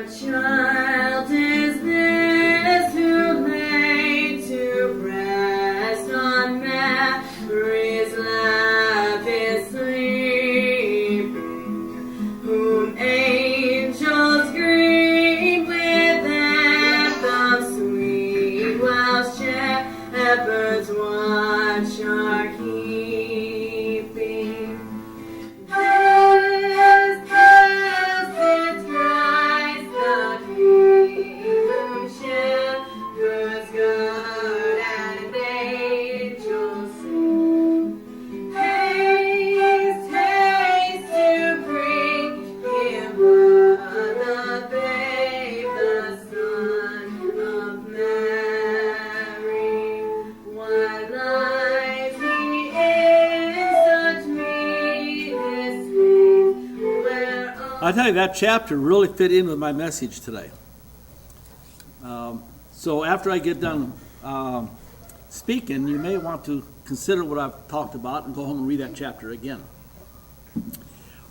child is this who lay to rest on Mary's lap is sleeping, whom angels greet with anthems sweet, while shepherds watch are keeping. This is Christ the King, whom shepherds guard and angels sing. Haste, haste to bring him word, the babe, the Son of Mary. What lies he in such meanest faith, where I tell you, that chapter really fit in with my message today. So after I get done speaking, you may want to consider what I've talked about and go home and read that chapter again.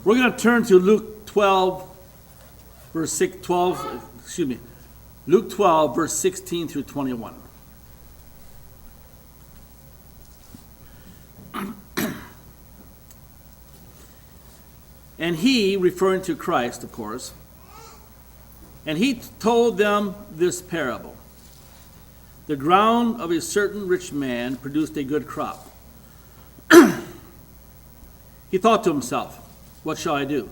We're going to turn to Luke 12, verse 16 through 21. And he, referring to Christ, of course, and he told them this parable. The ground of a certain rich man produced a good crop. He thought to himself, what shall I do?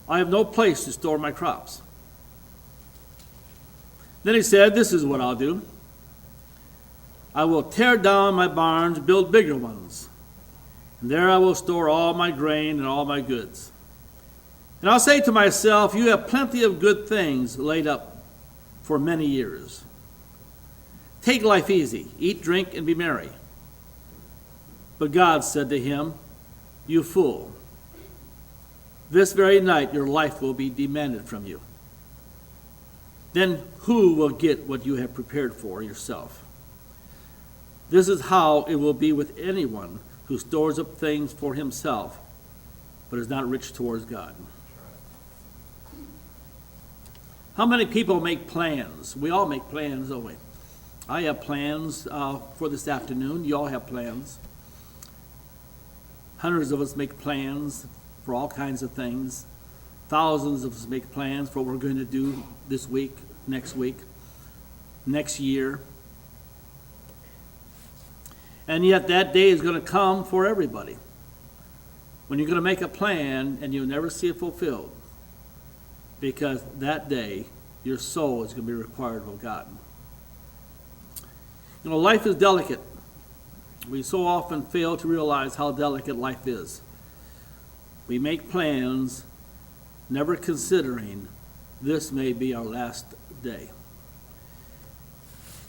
I have no place to store my crops. Then he said, this is what I'll do. I will tear down my barns, build bigger ones. And there I will store all my grain and all my goods. And I'll say to myself, you have plenty of good things laid up for many years. Take life easy, eat, drink, and be merry. But God said to him, you fool, this very night your life will be demanded from you. Then who will get what you have prepared for yourself? This is how it will be with anyone who stores up things for himself, but is not rich towards God. How many people make plans? We all make plans, don't we? I have plans for this afternoon. You all have plans. Hundreds of us make plans for all kinds of things. Thousands of us make plans for what we're going to do this week, next year. And yet that day is going to come for everybody, when you're going to make a plan and you'll never see it fulfilled, because that day your soul is going to be required of God. You know, life is delicate. We so often fail to realize how delicate life is. We make plans, never considering this may be our last day.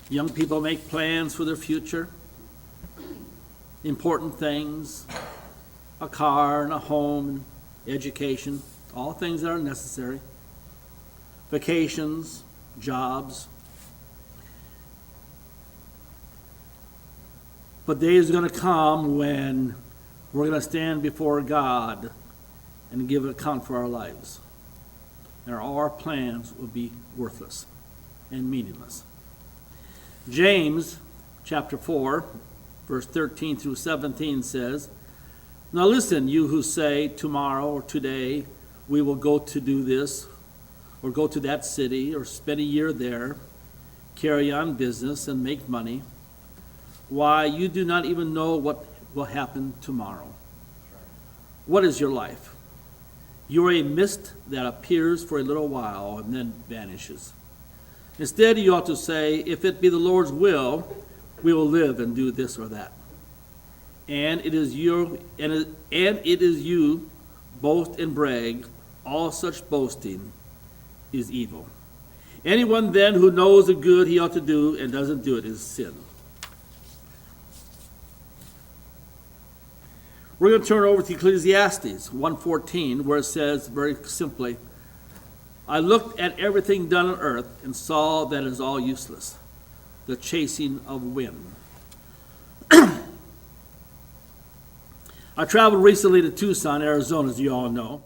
Young people make plans for their future, important things, a car and a home, education, all things that are necessary, vacations, jobs. But day is going to come when we're going to stand before God and give an account for our lives. And all our plans will be worthless and meaningless. James chapter 4, verse 13 through 17 says, now listen, you who say tomorrow or today we will go to do this or go to that city or spend a year there, carry on business and make money. Why, you do not even know what will happen tomorrow. What is your life? You are a mist that appears for a little while and then vanishes. Instead, you ought to say, if it be the Lord's will, we will live and do this or that. And it is you boast and brag. All such boasting is evil. Anyone then who knows the good he ought to do and doesn't do it is sin. We're going to turn over to Ecclesiastes 1:14, where it says very simply, I looked at everything done on earth and saw that it is all useless, the chasing of wind. I traveled recently to Tucson, Arizona, as you all know.